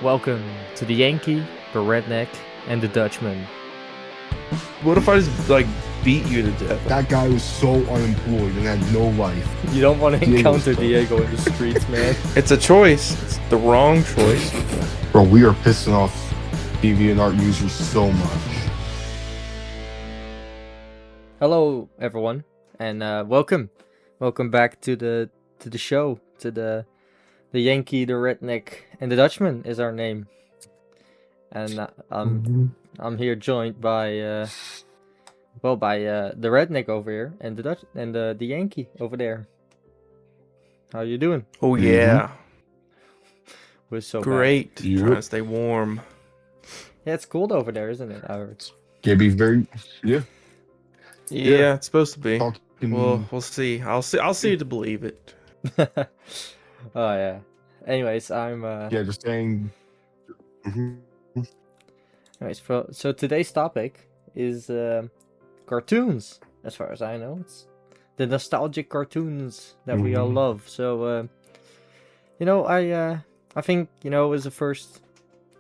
Welcome to the Yankee, the Redneck, and the Dutchman. What if I just beat you to death? That guy was so unemployed and had no life. You don't want to Diego's encounter tough. Diego in the streets, man. It's a choice. It's the wrong choice. Bro, we are pissing off DeviantArt users so much. Hello, everyone, and welcome back to the show. To the Yankee, the Redneck, and the Dutchman is our name, and I'm here joined by the Redneck over here and the Dutch and the Yankee over there. How you doing? Oh yeah, We're so great. bad. Yep. Trying to stay warm. Yeah, it's cold over there, isn't it? I heard. Can be very Yeah, Yeah. it's supposed to be. talking. We'll see. I'll see to believe it. Oh yeah. Anyways, I'm Just saying. Mhm. anyways, so today's topic is cartoons. As far as I know, it's the nostalgic cartoons that we all Mhm. love. So I think as a first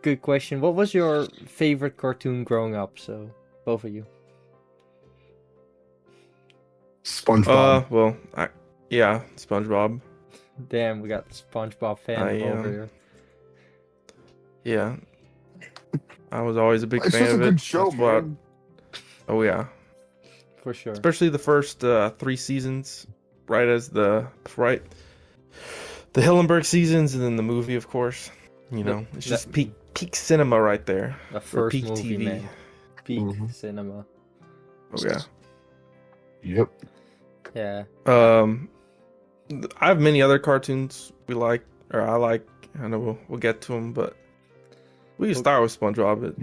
good question, what was your favorite cartoon growing up? So both of you. SpongeBob. SpongeBob. Damn, we got the SpongeBob fan over here. Yeah, I was always a big It's fan just a of it. good show, That's why- man. Oh yeah, For sure. especially the first 3 seasons, the Hillenburg seasons, and then the movie, of course. It's just peak cinema right there. The Or first peak movie, TV. man. Peak Mhm. cinema. Oh yeah. Yep. Yeah. I have many other cartoons I like. I know we'll get to them, but we can start with SpongeBob.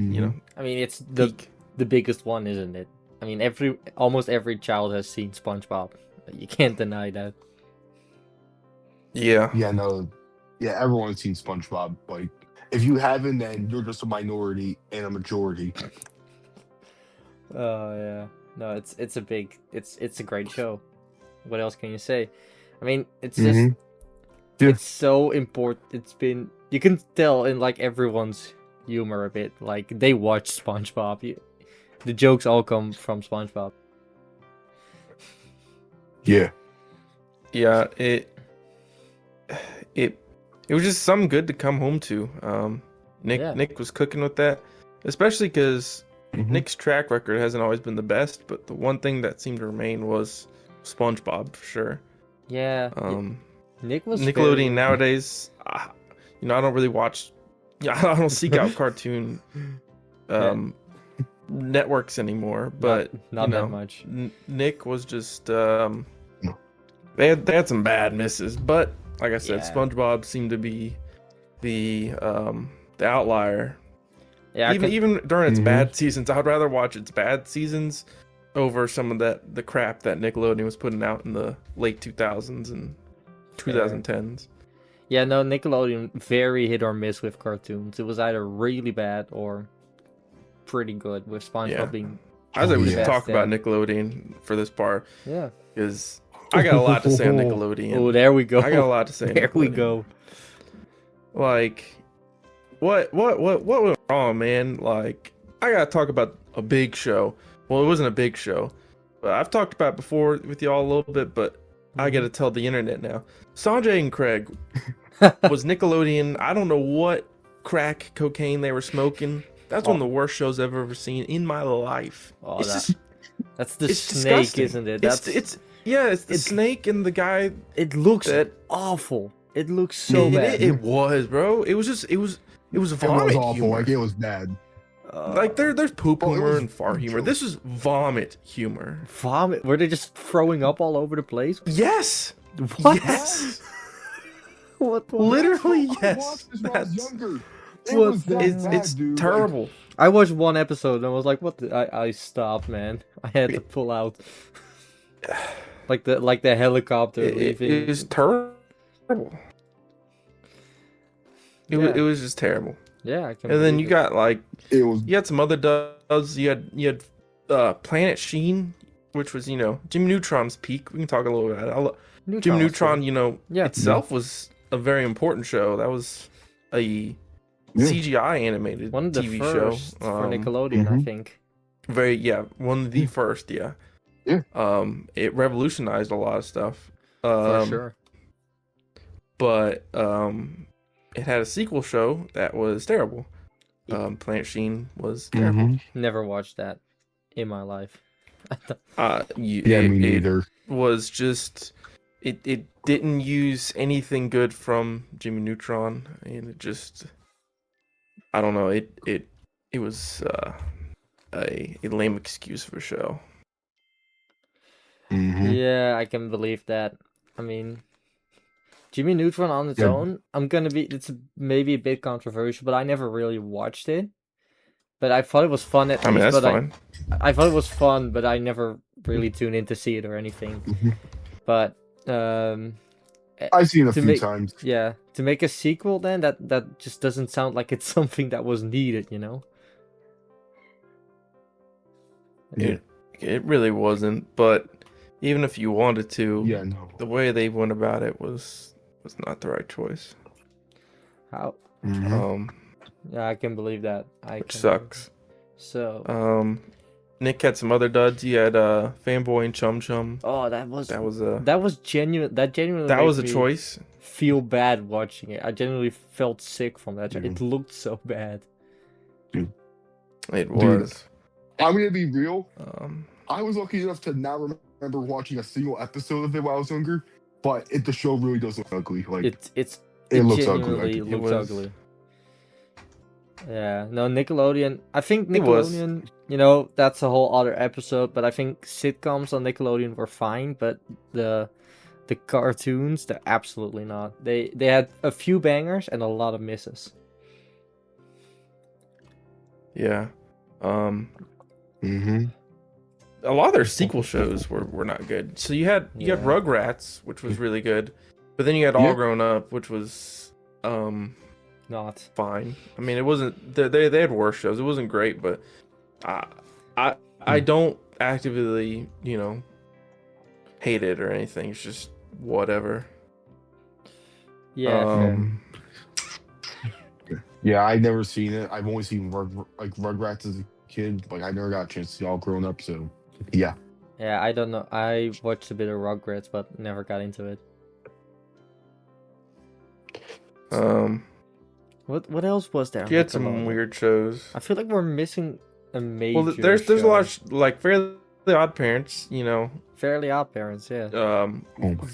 I mean, it's Peak. the biggest one, isn't it? I mean, almost every child has seen SpongeBob. You can't deny that. Yeah. Yeah, no. Yeah, everyone's seen SpongeBob. Like, if you haven't, then you're just a minority and a majority. Oh yeah. No, it's a great show. What else can you say? I mean, it's just Mhm. Yeah. it's so important. You can tell in like everyone's humor a bit. Like they watch SpongeBob. The jokes all come from SpongeBob. Yeah. Yeah. It was just something good to come home to. Nick was cooking with that, especially because Mhm. Nick's track record hasn't always been the best, but the one thing that seemed to remain was SpongeBob for sure. Yeah. Nick was Nickelodeon nowadays, I don't really watch. I don't seek out cartoon networks anymore. But not that much. Nick was just they had some bad misses, but like I said, Yeah. SpongeBob seemed to be the outlier. Yeah. Even during its Mhm. bad seasons, I'd rather watch its bad seasons over some of the crap that Nickelodeon was putting out in the late 2000s and 2010s. Yeah, no, Nickelodeon very hit or miss with cartoons. It was either really bad or pretty good, with SpongeBob Yeah. being. I think we should Best, talk about yeah. Nickelodeon for this part Yeah. because I got a lot to say on Nickelodeon. Oh, there we go. I got a lot to say. on There we Nickelodeon. go. Like, what went wrong, man? Like, I gotta talk about a big show. Well, it wasn't a big show, but I've talked about it before with y'all a little bit. But I gotta tell the internet now. Sanjay and Craig was Nickelodeon. I don't know what crack cocaine they were smoking. That's one of the worst shows I've ever seen in my life. Oh, It's that's the it's snake, disgusting. isn't it? It's the it's- snake and the guy. It looks that- awful. It looks so it, bad. it was, bro. It was It vomit was awful. humor. Like, it was bad. Like there's poop Oh, it humor was and fart humor. joke. This is vomit humor. Vomit. Were they just throwing up all over the place? Yes. What? Yes. What? Literally, I yes. watched this when I was That's younger. It What was the- that bad, it's dude. terrible. I watched one episode and was like, "What?" I stopped, man. I had to pull out. Like the helicopter It leaving. is terrible. It was just terrible. Yeah, I can. And then believe you it. got like It was. you had some other dubs. You had Planet Sheen, which was Jimmy Neutron's peak. We can talk a little bit about it. Jimmy was Neutron, cool. Yeah. itself was a very important show. That was a Yeah. CGI animated One of the TV first show. for Nickelodeon, I mhm. think. One of the first, yeah. Yeah. It revolutionized a lot of stuff. For sure. But it had a sequel show that was terrible. Planet Sheen was terrible. Mhm. Never watched that in my life. Yeah, me neither. It was just it didn't use anything good from Jimmy Neutron, and it just I don't know. It was a lame excuse for a show. Mhm. Yeah, I can believe that. I mean, Jimmy Neutron on its Yeah. own, it's maybe a bit controversial, but I never really watched it. But I thought it was fun at I mean, least. that's But fine. I thought it was fun, but I never really tuned in to see it or anything. Mhm. But I've seen it a to few make- times. yeah, to make a sequel, then that just doesn't sound like it's something that was needed, you know? Yeah. It really wasn't. But even if you wanted to, Yeah, no. the way they went about it was not the right choice. How? Mhm. Yeah, I can believe that. Which sucks. So. Nick had some other duds. He had Fanboy and Chum Chum. Oh, that was Genuinely that was a made me choice. Feel bad watching it. I genuinely felt sick from that. Mhm. It looked so bad. It was. I'm gonna be real. Um, I was lucky enough to not remember watching a single episode of it while I was younger, but the show really does look ugly. Like It looks ugly. genuinely Like, looks was. ugly. Yeah, no, Nickelodeon. I think It was. Nickelodeon, that's a whole other episode, but I think sitcoms on Nickelodeon were fine, but the cartoons, they're absolutely not. They had a few bangers and a lot of misses. yeah. mhm. A lot of their sequel shows were not good. So you had Yeah. Rugrats, which was really good, but then you had All Yeah. Grown Up, which was Not. fine. I mean, it wasn't. They had worse shows. It wasn't great, but I don't actively hate it or anything. It's just whatever. Yeah, fair. Yeah, I've never seen it. I've only seen Rugrats as a kid. Like I never got a chance to see All Grown Up. So yeah. Yeah, I don't know. I watched a bit of Rugrats, but never got into it. What else was there? on You had some Nickelodeon? weird shows. I feel like we're missing a major. Well, there's a show. lot of like Fairly Odd Parents. Fairly Odd Parents, yeah.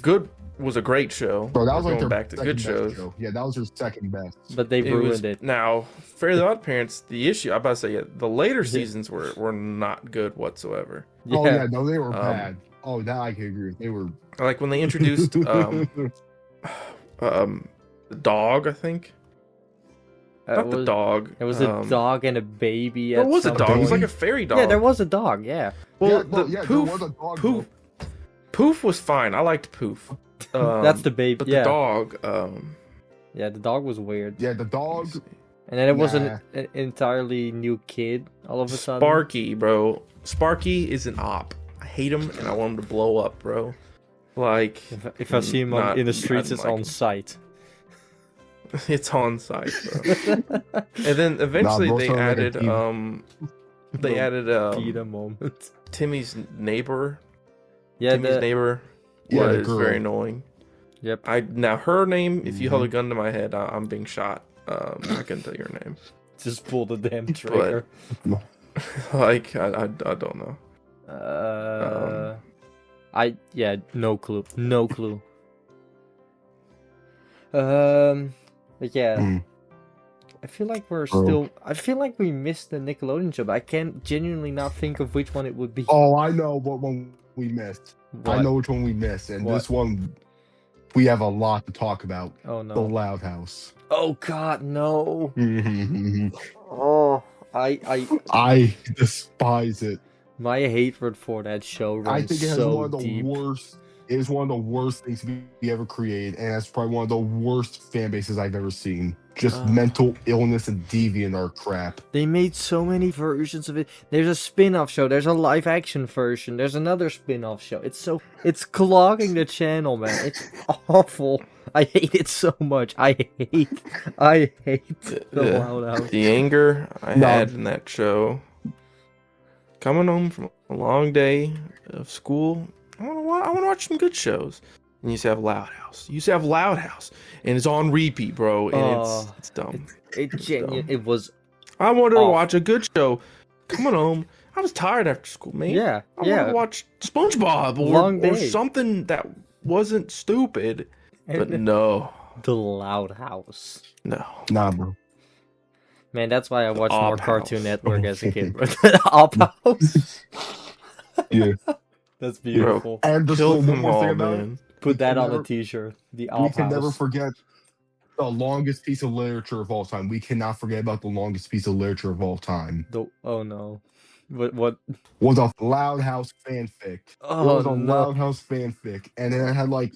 Good was a great show. Bro, that was We're like going their back to second good best shows. show. Yeah, that was their second best. But they ruined it. Now, Fairly Odd Parents, the issue, I'm about to say, the later Yeah. seasons were not good whatsoever. Oh yeah, no, they were Um, bad. Oh, that I can agree with. They were. Like when they introduced the dog, I think. Not the dog. It was a dog and a baby. It at was a some dog. It was like point. a fairy dog. Yeah, there was a dog. Yeah. Well, there Poof, was a dog. Poof, Poof was fine. I liked Poof. That's the baby. But Yeah. the dog. Yeah, the dog was weird. Yeah, the dog. And then it was Nah. an entirely new kid all of a sudden. Sparky, bro. Sparky is an op. I hate him and I want him to blow up, bro. Like, If I see him not- in the I streets, didn't it's like on him. sight. it's on site, bro. And then eventually bro, they sounds like a added demon. they added Peter moment. Timmy's neighbor. Yeah, Timmy's neighbor Yeah, the was girl. very annoying. Yep. Now her name, if you held a Mm-hmm. gun to my head, I'm being shot. I couldn't tell your name. Just pull the damn trigger. Like I don't know. No clue. No clue. But yeah. Mm. I feel like Bro. I feel like we missed the Nickelodeon show, but I can't genuinely not think of which one it would be. Oh, I know what one we missed. What? I know which one we missed, and What? this one we have a lot to talk about. Oh The no. Loud House. Oh god, no. I Oh, I despise it. my hatred for that show runs I think it has so one of the deep. worst. It is one of the worst things to be ever created, and it's probably one of the worst fan bases I've ever seen. Just mental illness and deviant art crap. They made so many versions of it. There's a spin-off show. There's a live-action version. There's another spin-off show. It's clogging the channel, man. It's awful. I hate it so much. I hate the Loud House. The anger I No. had in that show. Coming home from a long day of school, I want to watch some good shows. And you used to have Loud House. You used to have Loud House, and it's on repeat, bro. And it's dumb. It genuinely, it was. I wanted to awful. watch a good show. Coming home, I was tired after school, man. Yeah, I wanted to watch SpongeBob Long or day. something that wasn't stupid. But And no, the Loud House. no. Nah, bro. Man, that's why I watched more Op Cartoon House. Network as a kid. Op House. Yeah. That's beautiful. And just Kill one them more all, thing about it. man. Put that can on a never- T-shirt. The We Op can never House. forget the longest piece of literature of all time. We cannot forget about the longest piece of literature of all time. Oh no. What? Was a Loud House fanfic. It Oh was a no. Loud House fanfic, and it had like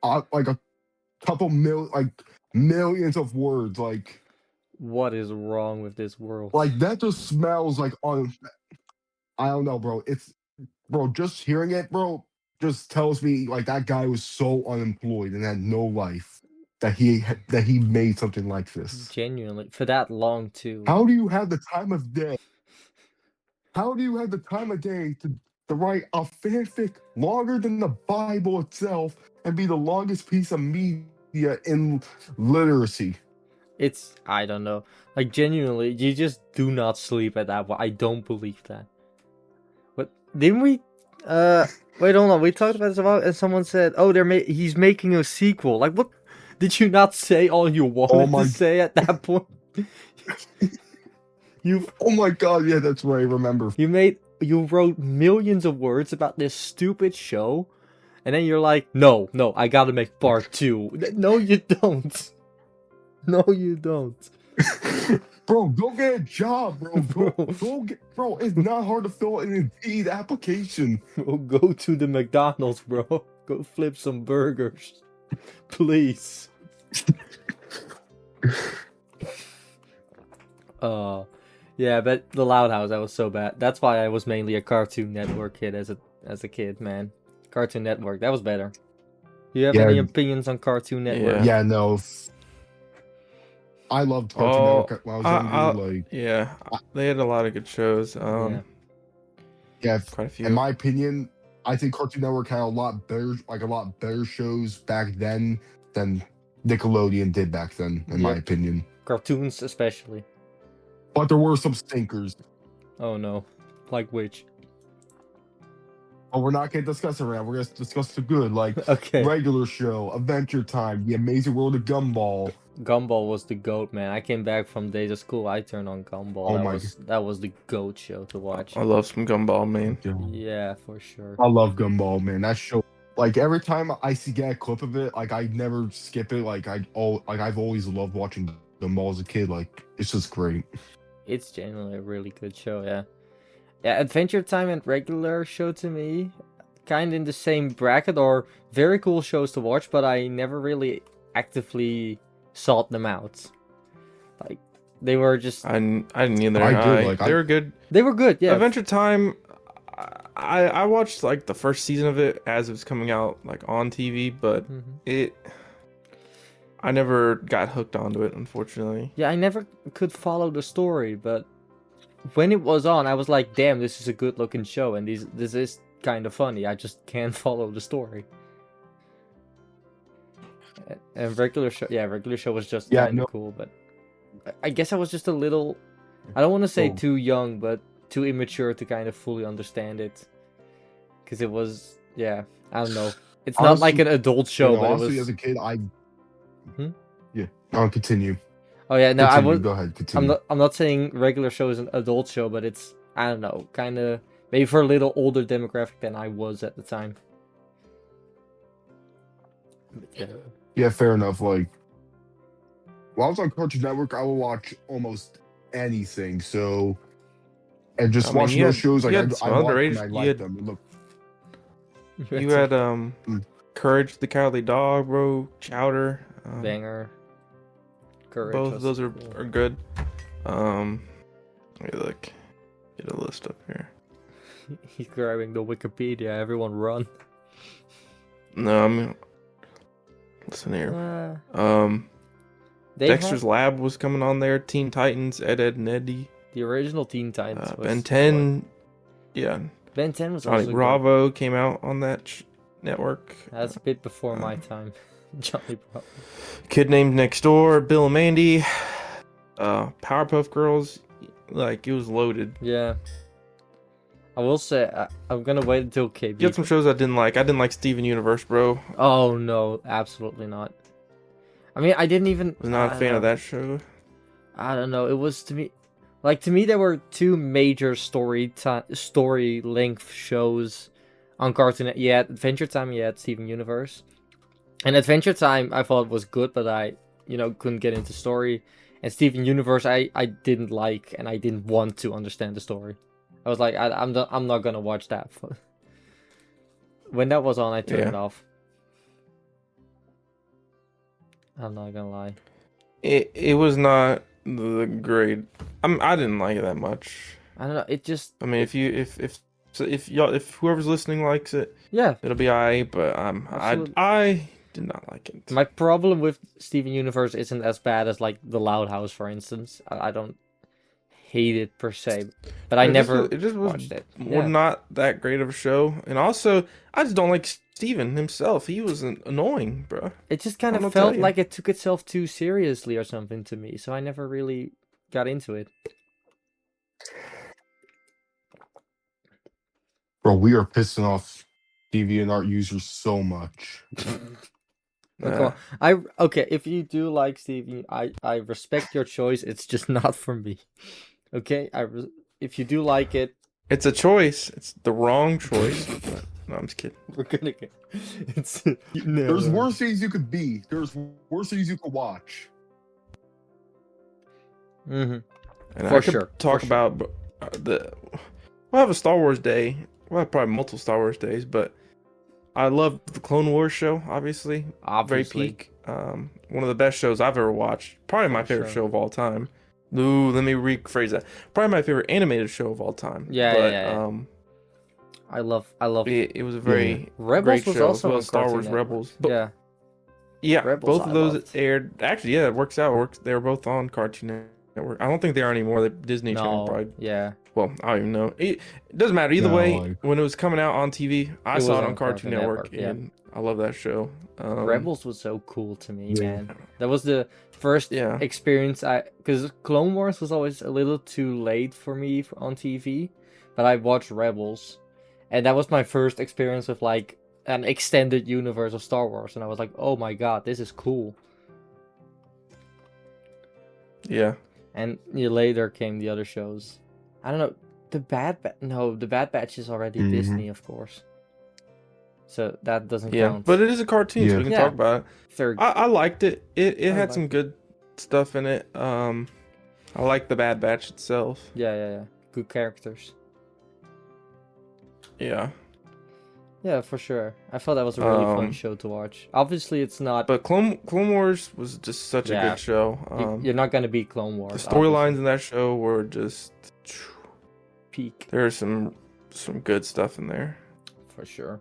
a couple millions of words. What is wrong with this world? That just smells like on. I don't know, bro. Just hearing it, bro, just tells me like that guy was so unemployed and had no life that he made something like this. Genuinely, for that long too. How do you have the time of day? How do you have the time of day to write a fanfic longer than the Bible itself and be the longest piece of media in literacy? I don't know. Like genuinely, you just do not sleep at that point. I don't believe that. But didn't we? Wait, hold on. We talked about this about, and someone said, "Oh, he's making a sequel." Like, what? Did you not say all you wanted to say at that point? Oh my god, yeah, that's what I remember. You wrote millions of words about this stupid show, and then you're like, no, I gotta make part 2. No, you don't. No, you don't. Bro, go get a job, bro. Bro, it's not hard to fill an Indeed application. Bro, go to the McDonald's, bro. Go flip some burgers. Please. Yeah, but the Loud House, that was so bad. That's why I was mainly a Cartoon Network kid as a kid, man. Cartoon Network, that was better. Do you have any opinions on Cartoon Network? Yeah, no. I loved Cartoon Network when I was younger. Yeah, they had a lot of good shows. Yeah, quite a few. In my opinion, I think Cartoon Network had a lot better shows back then than Nickelodeon did back then, in my opinion. Cartoons especially. But there were some stinkers. Oh no. Like which? But we're not going to discuss it right now. We're going to discuss the good, like Okay. Regular Show, Adventure Time, The Amazing World of Gumball. Gumball was the GOAT, man. I came back from days of school. I turned on Gumball. That was the GOAT show to watch. I love some Gumball, man. Yeah, for sure. I love Gumball, man. That show, like every time I get a clip of it, like I never skip it. I've always loved watching Gumball as a kid. Like it's just great. It's genuinely a really good show, yeah. Yeah, Adventure Time and Regular Show to me, kind of in the same bracket, or very cool shows to watch, but I never really actively sought them out. Like, they were just... I didn't either. They were good. They were good, yeah. Adventure Time, I watched like the first season of it as it was coming out like on TV, but I never got hooked onto it, unfortunately. Yeah, I never could follow the story, but when it was on, I was like, damn, this is a good looking show, and this is kind of funny. I just can't follow the story. And Regular Show was just kind of cool, but I guess I was just a little, I don't want to say too young, but too immature to kind of fully understand it. Because it was, I don't know. It's honestly, not like an adult show, but honestly, it was... as a kid, I'll continue. Oh yeah, no, I would. Go ahead, continue. I'm not saying Regular Show is an adult show, but it's, I don't know, kind of maybe for a little older demographic than I was at the time. Yeah, fair enough. Like, while I was on Cartoon Network, I would watch almost anything. So, and just watching those shows, like I watched them, I liked them. Look, you had Courage the Cowardly Dog, bro. Chowder, Banger. Courage. Both of those are good. Let me look. Get a list up here. He's grabbing the Wikipedia. Everyone run. No, I'm Listen here. They Dexter's had Lab was coming on there. Teen Titans, Ed, Ed, and Eddie. the original Teen Titans. Was Ben 10. Yeah. Ben 10 was Johnny also good. Bravo came out on that network. That's a bit before my time. Johnny Bravo. Kid Named Next Door, Bill and Mandy, Powerpuff Girls. Like, it was loaded. Yeah. I will say, I'm gonna wait until KB. You had some shows I didn't like. I didn't like Steven Universe, bro. Oh, no. Absolutely not. I mean, I didn't even... Was not a fan of that show. I don't know. It was to me... Like, to me, there were two major story length shows on Cartoon Network. You had Adventure Time, you had Steven Universe. And Adventure Time, I thought was good, but I, couldn't get into story. And Steven Universe, I didn't like, and I didn't want to understand the story. I was like, I'm not gonna watch that. When that was on, I turned it off. I'm not gonna lie. It was not the great. I didn't like it that much. I don't know. It just. I mean, if whoever's listening likes it, yeah, it'll be alright. But I did not like it. My problem with Steven Universe isn't as bad as like The Loud House, for instance. I don't hate it per se, but I never watched it. Not that great of a show, and also I just don't like Steven himself. He was annoying, bro. It just kind of felt like it took itself too seriously or something to me, so I never really got into it. Bro, we are pissing off DeviantArt users so much. Okay, if you do like Steven, I respect your choice. It's just not for me. Okay, if you do like it, it's a choice. It's the wrong choice. No, I'm just kidding. We're gonna get. There's worse things you could be. There's worse things you could watch. And I could talk about we'll have a Star Wars day. We'll have probably multiple Star Wars days, but I love the Clone Wars show. Obviously. Very peak. One of the best shows I've ever watched. Probably my favorite show of all time. Ooh, let me rephrase that. Probably my favorite animated show of all time. Yeah. I love it. Was a very Rebels great was show, also as well as Star Wars Network. Rebels. Rebels, both of those aired. Actually, yeah, it works out. They were both on Cartoon Network. I don't think they are anymore. Disney Channel probably. Yeah. Well, I don't even know. It doesn't matter either way. When it was coming out on TV, I saw it on Cartoon Network, and I love that show. Rebels was so cool to me, man. That was the first experience because Clone Wars was always a little too late for me on TV, but I watched Rebels, and that was my first experience with like an extended universe of Star Wars, and I was like, oh my god, this is cool. Yeah. And later came the other shows. I don't know. The Bad Batch is already Disney, of course. So that doesn't count. But it is a cartoon, so we can talk about it. I liked it. It had some good stuff in it. I like the Bad Batch itself. Yeah. Good characters. Yeah. Yeah, for sure. I thought that was a really fun show to watch. Obviously, it's not. But Clone Wars was just such a good show. You're not gonna beat Clone Wars. The storylines in that show were just peak. There's some good stuff in there. For sure.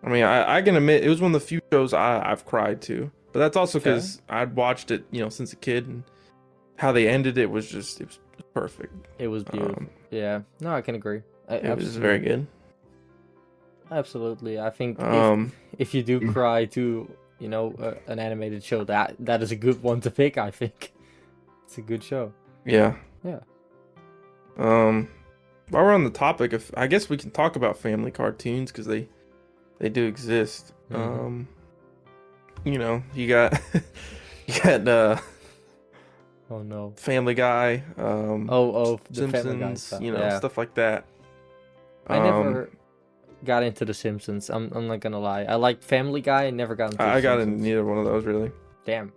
I mean, I can admit it was one of the few shows I've cried to, but that's also because I'd watched it, since a kid, and how they ended it was perfect. It was beautiful. Yeah, no, I can agree. It was very good. Absolutely, I think if you do cry to an animated show, that is a good one to pick. I think it's a good show. Yeah. Yeah. While we're on the topic of, I guess we can talk about family cartoons because they do exist. Mm-hmm. You got oh no, Family Guy. The Simpsons. Family Guy stuff like that. I never got into the Simpsons. I'm not gonna lie. I liked Family Guy and never got into I got into neither one of those really. Damn.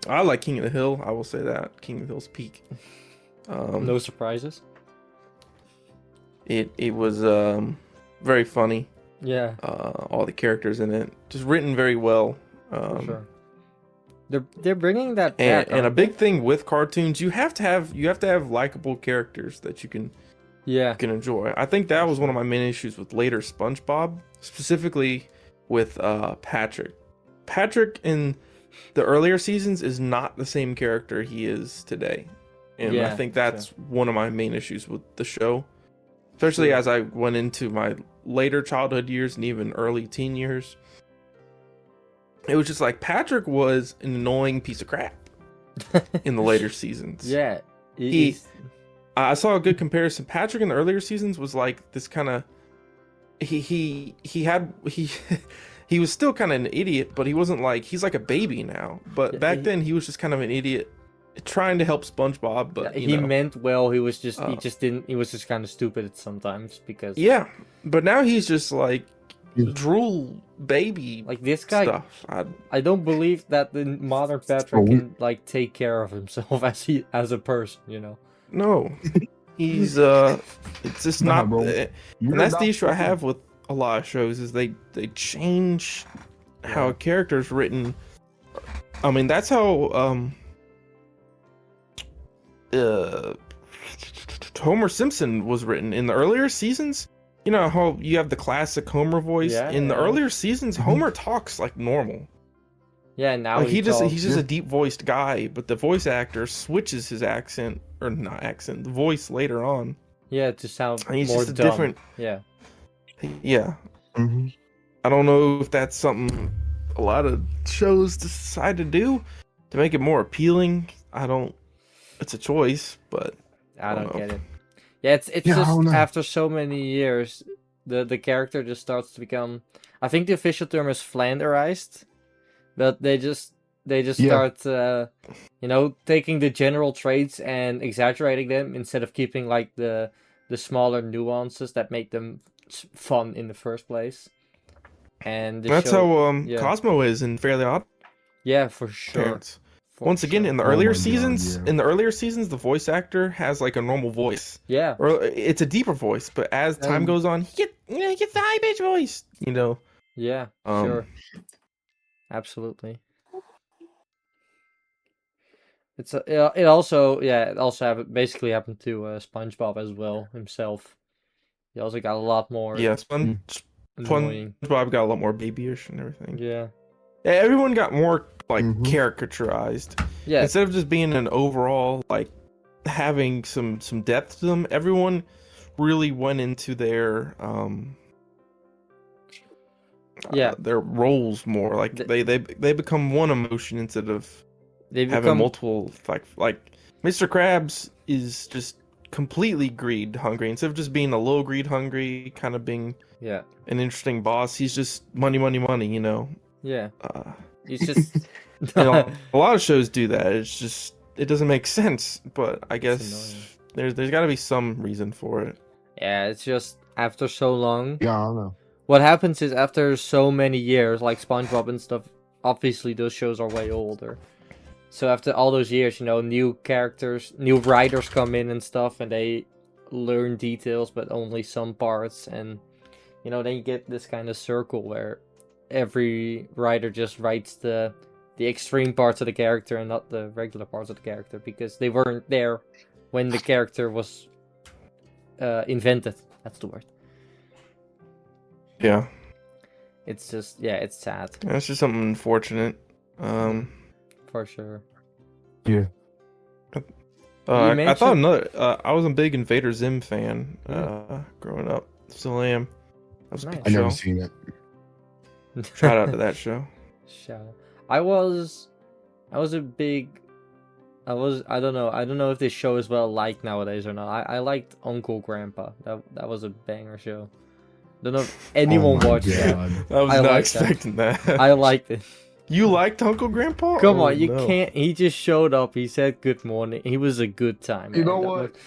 I like King of the Hill. I will say that King of the Hill's peak. No surprises. It was very funny. Yeah. All the characters in it just written very well. For sure. They're bringing that back. And a big thing with cartoons, you have to have likable characters that you can enjoy. I think that was one of my main issues with later SpongeBob, specifically with Patrick. Patrick in the earlier seasons is not the same character he is today. And I think that's one of my main issues with the show. Especially as I went into my later childhood years and even early teen years. It was just like Patrick was an annoying piece of crap in the later seasons. Yeah. I saw a good comparison. Patrick in the earlier seasons was like this kind of he was still kind of an idiot, but he wasn't like he's like a baby now. But back then he was just kind of an idiot trying to help SpongeBob, but he meant well. He was just he was just kind of stupid sometimes because but now he's just like drool baby like this guy stuff. I don't believe that the modern Patrick can like take care of himself as a person, you know. No, he's it's just not. And that's the issue I have with a lot of shows is they change how a character's written. I mean, that's how Homer Simpson was written in the earlier seasons. You know how you have the classic Homer voice in the earlier seasons. Homer talks like normal. Yeah, now like he's just a deep voiced guy, but the voice actor switches his accent or not accent, the voice later on. Yeah, to sound and he's more just dumb. different. Yeah. Yeah. Mm-hmm. I don't know if that's something a lot of shows decide to do to make it more appealing. It's a choice, but I don't get it. Yeah, it's just after so many years, the character just starts to become. I think the official term is flanderized, but they just start, taking the general traits and exaggerating them instead of keeping like the smaller nuances that make them fun in the first place. And that's how Cosmo is in Fairly Odd. Yeah, for sure. Parents. Once again, in the earlier seasons, the voice actor has like a normal voice. Yeah. Or it's a deeper voice, but as time goes on, he gets the high pitch voice. You know. Yeah. Sure. Absolutely. It also basically happened to SpongeBob as well himself. He also got a lot more. Yeah, SpongeBob got a lot more babyish and everything. Yeah. Everyone got more like caricaturized. Yeah. Instead of just being an overall like having some depth to them, everyone really went into their their roles more. Like they become one emotion instead of having multiple. Like Mr. Krabs is just completely greed hungry instead of just being a little greed hungry, kind of being an interesting boss. He's just money, you know. Yeah. He's just a lot of shows do that. It's just it doesn't make sense, but I guess there's got to be some reason for it. Yeah, it's just after so long. Yeah, I don't know. What happens is after so many years, like SpongeBob and stuff, obviously those shows are way older. So after all those years, new characters, new writers come in and stuff, and they learn details, but only some parts. And, then you get this kind of circle where every writer just writes the extreme parts of the character and not the regular parts of the character, because they weren't there when the character was invented. That's the word. Yeah. It's just, it's sad. That's just something unfortunate. For sure. Yeah. I thought I was a big Invader Zim fan growing up. Still am. I never seen it. Shout out to that show. I don't know if this show is well liked nowadays or not. I liked Uncle Grandpa. That was a banger show. Don't know if anyone watched that. I was not expecting that. I liked it. You liked Uncle Grandpa? Come on, you can't. He just showed up. He said good morning. He was a good time. You know what?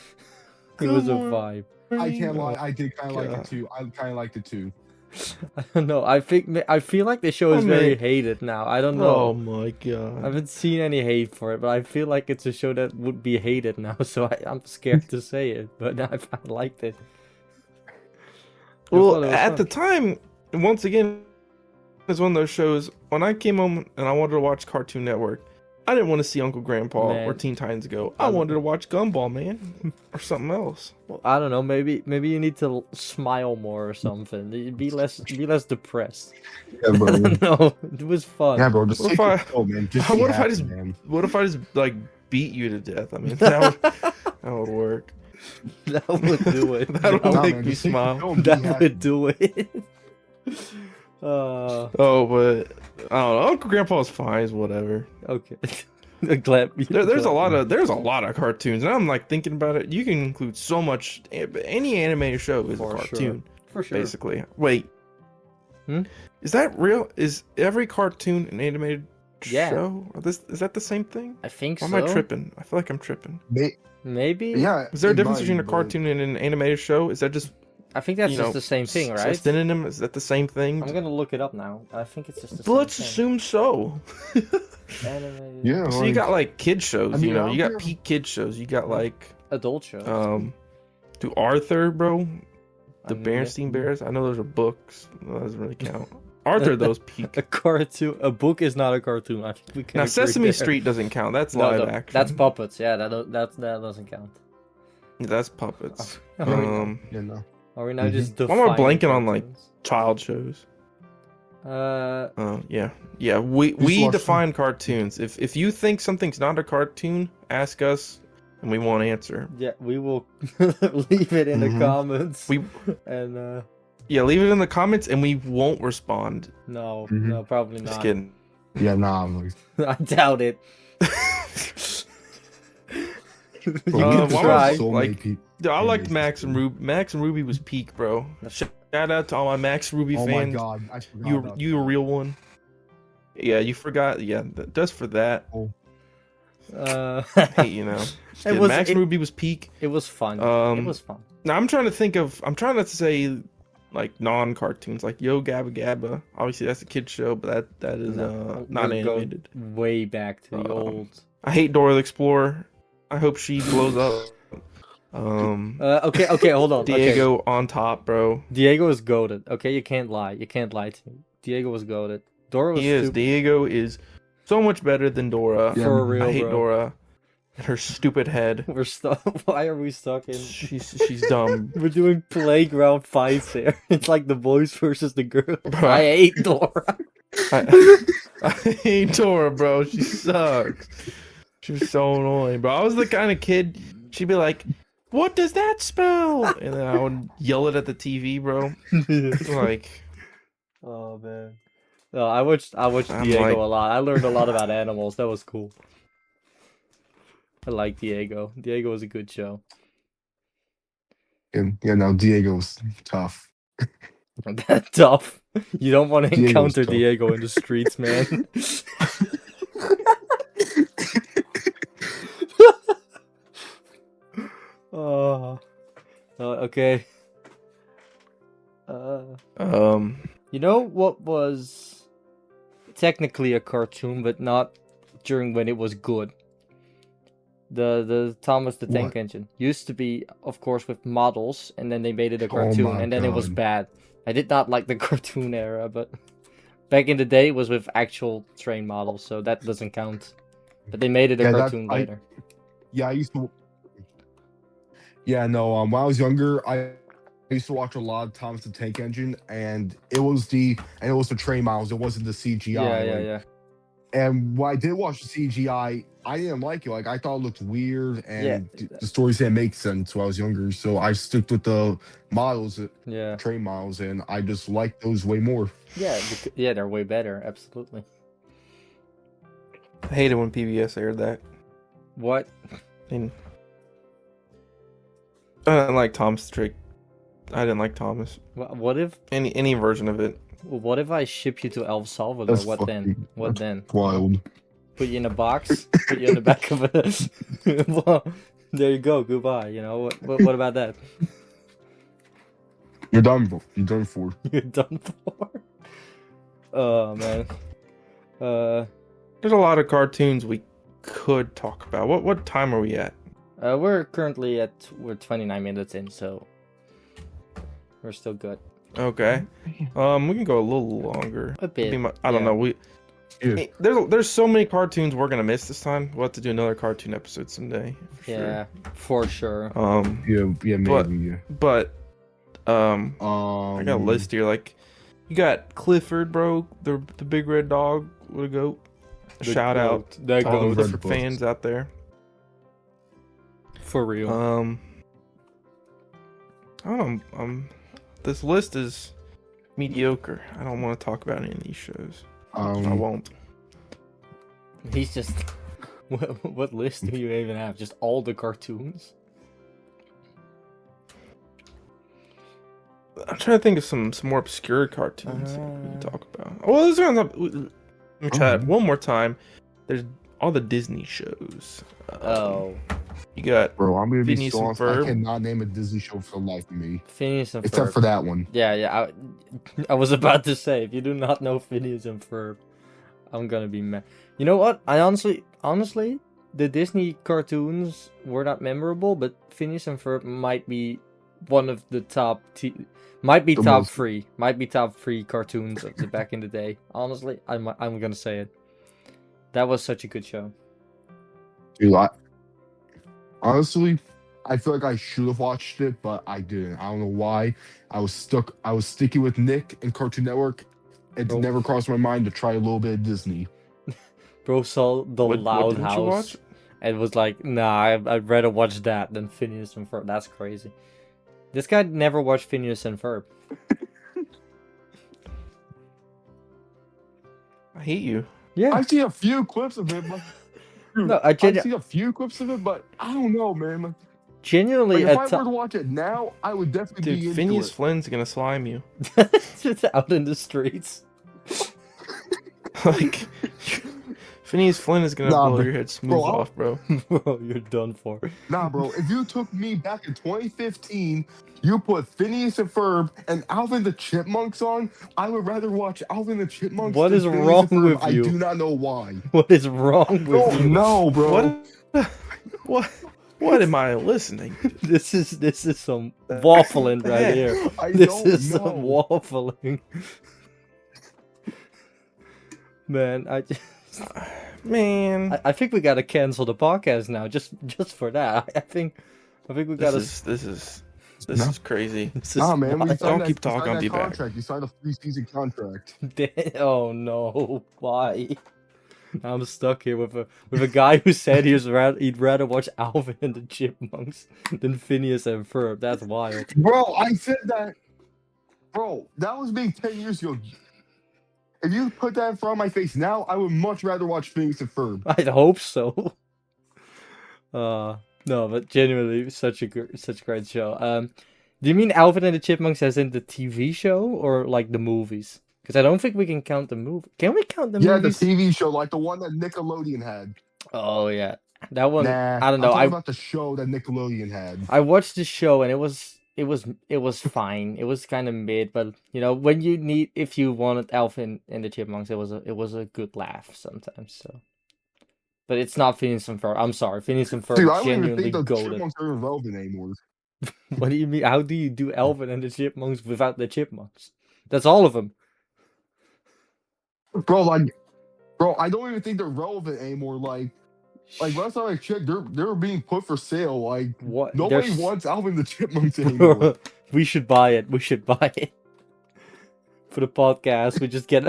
It was a vibe. I can't lie. I did kind of like it too. I kind of liked it too. I don't know. I feel like the show is very hated now. I don't know. Oh my god. I haven't seen any hate for it, but I feel like it's a show that would be hated now. So I'm scared to say it, but I liked it. Well, at the time, once again, it's one of those shows. When I came home and I wanted to watch Cartoon Network, I didn't want to see Uncle Grandpa Man. or Teen Titans Go. I wanted to watch Gumball, man, or something else. Well, I don't know. Maybe you need to smile more or something. Be less depressed. Yeah, I bro. don't know. It was fun. Yeah, bro. Just What if take I- it slow, man. Just What be if I happy, just- man. What if I just like beat you to death? I mean, that would work. That would do it. That'll Nah, make man, me just take it smile. slow and be That happy. would do it. Oh, but I don't know. Uncle Grandpa's fine. Is whatever. Okay. Glad There's a lot of cartoons, and I'm like thinking about it. You can include so much. Any animated show is For a sure. cartoon, for sure. basically. Wait, Hmm? is that real? Is every cartoon an animated Yeah. show? Is that the same thing? I think Or so. am I tripping? I feel like I'm tripping. Maybe. Yeah. Is there a it difference might, between a but- cartoon and an animated show? Is that just I think that's you just know, the same thing, a right? synonym? Is that the same thing? I'm gonna look it up now. I think it's just the But same let's thing. assume so. Animated. Yeah. So you got like kid shows, I mean, you know. out You got there- peak kid shows. You got like Adult shows. do Arthur, bro, I the mean, Berenstain Bears. I know those are books. That doesn't really count. Arthur, those peak. A cartoon. A book is not a cartoon. I think we can. Now agree Sesame there. Street doesn't count. That's No, live no, action. that's puppets. Yeah, that doesn't count. That's puppets. Are we, Yeah, no. are we now Mhm. just Why am I defining blanking on, like, cartoons? Child shows. Uh, Yeah. We watch them. define cartoons. If you think something's not a cartoon, ask us, and we won't answer. yeah, we will leave it in the Mhm. comments. We And yeah, leave it in the comments, and we won't respond. no, Mhm. no, probably Just not. kidding. Yeah, nah. I'm like, I doubt it. You bro, Uh, can why there's try. so like- many people. Dude, I liked Anyways, Max and Ruby. Max and Ruby was peak, bro. Shout out to all my Max Ruby Oh my fans. god, I forgot You about you a that. real one. Yeah, you forgot. Yeah, just for that. Hey, you know. It Yeah, was Max it, and Ruby was peak. it was fun. It Um, was fun. Now I'm trying not to say like non-cartoons, like Yo Gabba Gabba. Obviously that's a kid show, but that is No, not we're going animated. way back to the old. I hate Dora the Explorer. I hope she blows up. Okay, hold on. Okay. Diego on top, bro. Diego is goated. Okay, you can't lie. You can't lie to me. Diego was goated. Dora was He is. stupid. Diego is so much better than Dora. Yeah, For real, I hate bro. Dora. And her stupid head. We're stuck. Why are we stuck in? She's dumb. We're doing playground fights here. It's like the boys versus the girls. Bro. I hate Dora. I hate Dora, bro. She sucks. She's so annoying, bro. I was the kind of kid. She'd be like, "What does that spell?" And then I would yell it at the TV, bro. Like, Oh man. No, I watched I'm Diego like- a lot. I learned a lot about animals. That was cool. I like Diego. Diego was a good show. And yeah, now Diego's tough. That tough. You don't want to Diego's encounter tough. Diego in the streets, man. Oh. Okay. You know what was technically a cartoon, but not during when it was good? The Thomas the Tank What? Engine used to be, of course, with models, and then they made it a Oh cartoon, my and then it was God. bad. I did not like the cartoon era, but back in the day, it was with actual train models, so that doesn't count. But they made it a Yeah, that- cartoon I- later. Yeah, I used to. Yeah, no. When I was younger, I used to watch a lot of Thomas the Tank Engine, and it was the train models. It wasn't the CGI. Yeah. like- And when I did watch the CGI, I didn't like it. Like I thought it looked weird, and the stories didn't make sense when I was younger. So I stuck with the models, Yeah. train models, and I just like those way more. Yeah, they're way better, absolutely. I hated when PBS aired that. What? And I didn't like Thomas the Trick. I didn't like Thomas. What if Any version of it. I ship you to El Salvador? That's What then? fucking- What that's then? Wild. Put you in a box? Put you in the back of a... Well, there you go. Goodbye. You know, what about that? You're done, bro. You're done for. You're done for? Oh, man. There's a lot of cartoons we could talk about. What time are we at? We're currently we're 29 minutes in, so we're still good. Okay. We can go a little longer. A bit. I don't yeah. know. Yeah. Hey, there's so many cartoons we're gonna miss this time. We'll have to do another cartoon episode someday. For Yeah, for sure. Sure. Yeah, maybe. Yeah. But I got a list here. Like, you got Clifford, bro, the big red dog. What a goat! Shout out That to all the goat. Clifford Red fans out there. For real. I don't know. This list is mediocre. I don't want to talk about any of these shows. I won't. He's just. What list do you even have? Just all the cartoons? I'm trying to think of some more obscure cartoons that we can talk about. Well, let me try that one more time. There's all the Disney shows. You got Bro, I'm gonna be Phineas so and honest. I Ferb. cannot name a Disney show for the life of me, Phineas and Ferb. except for that one. Yeah. I was about to say, if you do not know Phineas and Ferb, I'm gonna be mad. You know what? I honestly, the Disney cartoons were not memorable, but Phineas and Ferb might be one of the top. Might be top three cartoons of the back in the day. Honestly, I'm gonna say it. That was such a good show. Dude, honestly, I feel like I should have watched it, but I didn't. I don't know why. I was sticky with Nick and Cartoon Network. It Bro. never crossed my mind to try a little bit of Disney. Bro saw the What Loud didn't you House watch? and was like, "Nah, I'd rather watch that than Phineas and Ferb." That's crazy. This guy never watched Phineas and Ferb. I hate you. Yeah. I've seen a few clips of it, but No, I've seen a few clips of it, but I don't know, man. genuinely Like, if at I were to watch it now, I would definitely be Dude, into Phineas it. Flynn's gonna slime you. just out in the streets. Like, Phineas Flynn is gonna Nah, blow bro. your head smooth Bro, off, bro. Bro, you're done for. Nah, bro. If you took me back in 2015, you put Phineas and Ferb and Alvin the Chipmunks on, I would rather watch Alvin the Chipmunks. What than is Phineas wrong and Ferb. with you? I do not know why. What is wrong with Oh you? no, bro. What am I listening to? This is some waffling right heck? here. I This don't is know. some waffling. Man, Man, I think we gotta cancel the podcast now, just for that. I think we gotta. this is crazy. This is Nah, man. wild. Don't keep talking, I'll be back. contract. You signed a 3-season contract. Oh no! Why? I'm stuck here with a guy who said he'd rather watch Alvin and the Chipmunks than Phineas and Ferb. That's wild. Bro, I said that. Bro, that was me 10 years ago. If you put that in front of my face now, I would much rather watch Phineas and Ferb. I'd hope so. No, but genuinely, such a great show. Do you mean Alvin and the Chipmunks as in the TV show or like the movies? Because I don't think we can count the movie. Can we count the Yeah, movies? the TV show, like the one that Nickelodeon had. Oh yeah, that one. Nah, I don't know. I'm talking about the show that Nickelodeon had. I watched the show and it was fine. It was kind of mid, but you know, if you wanted Alvin and the Chipmunks, it was a good laugh sometimes. So, but it's not Phineas and Ferb. I'm sorry, Phineas and Ferb Dude, I don't even genuinely think the goated. Chipmunks are irrelevant anymore. What do you mean? How do you do Alvin and the Chipmunks without the Chipmunks? That's all of them. Bro, I don't even think they're relevant anymore. Like last time I checked, they were being put for sale. Like What? nobody There's- wants Alvin the Chipmunks anymore. We should buy it. We should buy it for the podcast. We just get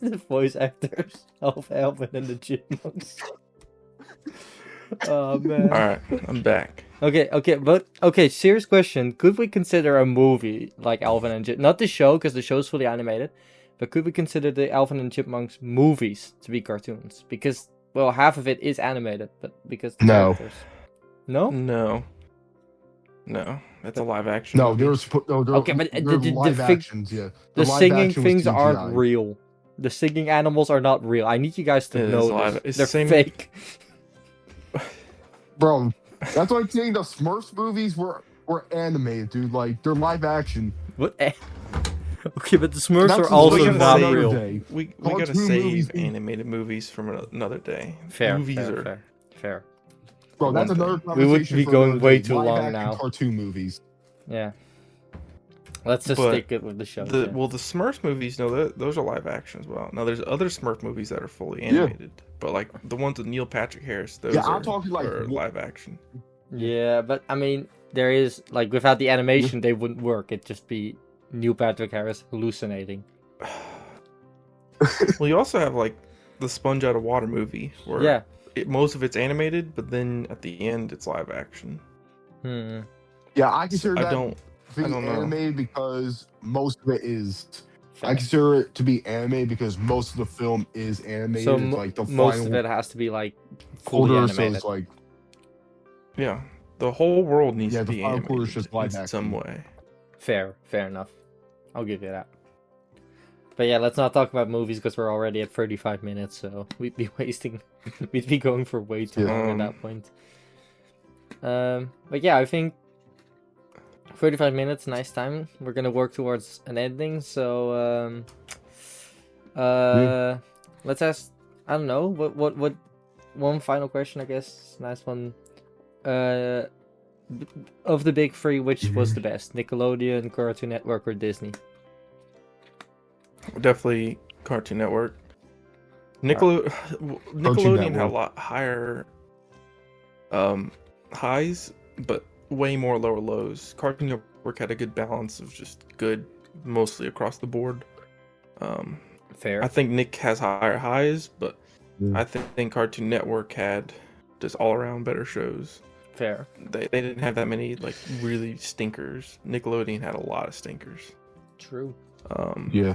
the voice actors of Alvin and the Chipmunks. Oh man. All right, I'm back. Okay. Serious question: could we consider a movie like Alvin and not the show because the show's fully animated, but could we consider the Alvin and Chipmunks movies to be cartoons? Because well, half of it is animated, but because the No. characters. No. No, that's a live action. No, movie. Okay, but they're the live thing- actions. Yeah, The live singing action was things CGI. aren't real. The singing animals are not real. I need you guys to It know is live- this. it's They're the same- fake. Bro, that's why I'm saying the Smurfs movies were animated, dude. Like they're live action. What? Okay, but the Smurfs That's are just also we gotta not save real. day. we gotta Cartoon save movies- animated movies from another day. Fair, Movies fair, are fair. Bro, that's One another thing. conversation. We would be for going another way day. too Live long action now. Cartoon movies. Yeah. Let's just But stick it with the shows. Yeah. the Smurfs movies, no, those are live action as well. Now there's other Smurf movies that are fully animated, but like the ones with Neil Patrick Harris, those I'm talking like are live action. Yeah, but I mean, there is like without the animation, they wouldn't work. It'd just be Neil Patrick Harris hallucinating. Well, you also have like the Sponge Out of Water movie, where most of it's animated, but then at the end it's live action. Yeah, I consider that I don't know. animated because most of it is. I consider it to be animated because most of the film is animated. So it's like the most final of it has to be like fully quarter, animated. so it's like yeah, the whole world needs to the be final quarter is animated just live in action. some way. Fair enough. I'll give you that. But yeah, let's not talk about movies because we're already at 35 minutes, so we'd be going for way too long at that point. But yeah, I think 35 minutes, nice time. We're gonna work towards an ending, so let's ask. I don't know what one final question, I guess. Nice one. Of the big three, which was the best? Nickelodeon, Cartoon Network, or Disney? Definitely Cartoon Network. Nickelodeon had a lot higher highs, but way more lower lows. Cartoon Network had a good balance of just good, mostly across the board. Fair. I think Nick has higher highs, but I think Cartoon Network had just all around better shows. Fair. They didn't have that many like really stinkers. Nickelodeon had a lot of stinkers. True. Yeah.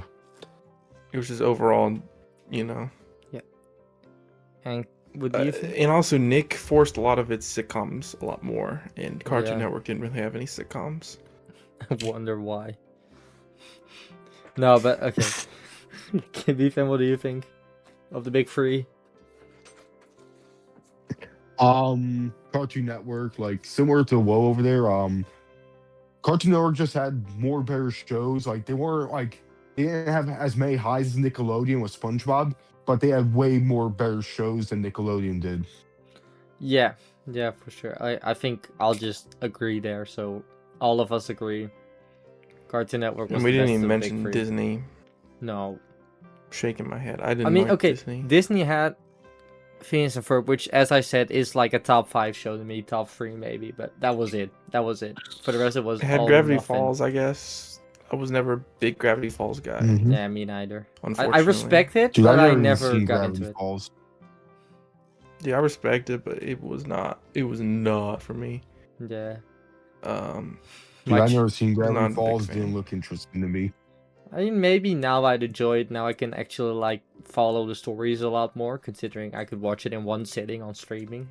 It was just overall, you know. Yeah. And what do you think? And also, Nick forced a lot of its sitcoms a lot more, and Cartoon Yeah. Network didn't really have any sitcoms. I wonder why. No, but okay. Ethan, what do you think of the big three? Cartoon Network, like similar to Woe over there. Cartoon Network just had more better shows. Like they weren't like they didn't have as many highs as Nickelodeon with SpongeBob, but they had way more better shows than Nickelodeon did. Yeah, for sure. I think I'll just agree there. So all of us agree. Cartoon Network was And we the didn't best even of the big mention three. Disney. No, Shaking my head. I didn't. I mean, like okay, Disney. Disney had Phineas and Ferb, which, as I said, is like a top 5 show to me, top 3 maybe, but that was it. For the rest, it was It had all Gravity nothing. Falls, I guess. I was never a big Gravity Falls guy. Yeah, me neither. Unfortunately, I respect it, Dude, but I even never seen got Gravity into it. Falls. Yeah, I respect it, but it was not. It was not for me. Yeah. Dude, I Like- never seen not a Gravity big Falls. fan. Didn't look interesting to me. I mean, maybe now I'd enjoy it. Now I can actually like follow the stories a lot more, considering I could watch it in one sitting on streaming.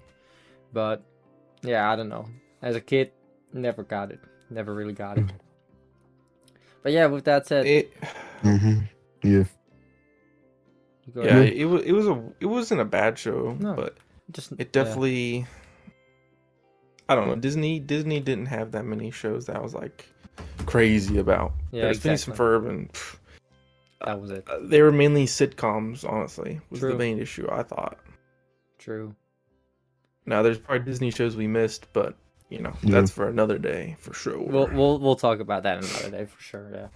But yeah, I don't know. As a kid, never got it. Never really got it. But yeah, with that said, Yeah. go Yeah, ahead. it wasn't a bad show, No, but just it definitely. I don't know. Disney didn't have that many shows that I was like crazy about. Yeah, There's Phineas and exactly. Ferb, and That was it. they were mainly sitcoms. Honestly, was True. the main issue. I thought. True. Now there's probably Disney shows we missed, but you know Yeah. that's for another day for sure. We'll talk about that another day for sure. Yeah.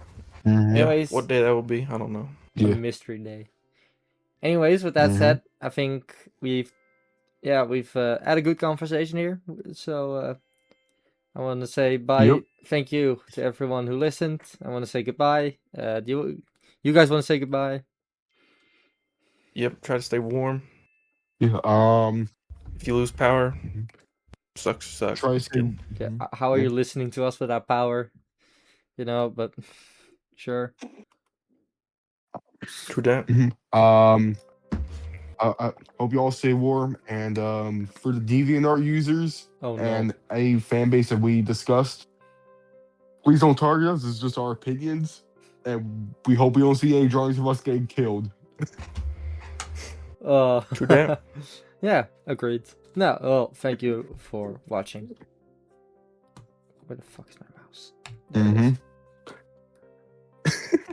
Mhm. Anyways, What day that will be, I don't know. a Yeah. mystery day. Anyways, with that said, I think we've had a good conversation here. So I want to say bye. Yep. Thank you to everyone who listened. I want to say goodbye. Do you guys want to say goodbye? Yep, try to stay warm. Yeah. If you lose power, sucks. Try to stay. Yeah. How are you listening to us without power? You know, but sure. True that. I hope you all stay warm. And for the DeviantArt users Oh no. and a fan base that we discussed, please don't target us. It's just our opinions, and we hope we don't see any drawings of us getting killed. True that. Yeah, agreed. No, well, thank you for watching. Where the fuck is my mouse? There it is.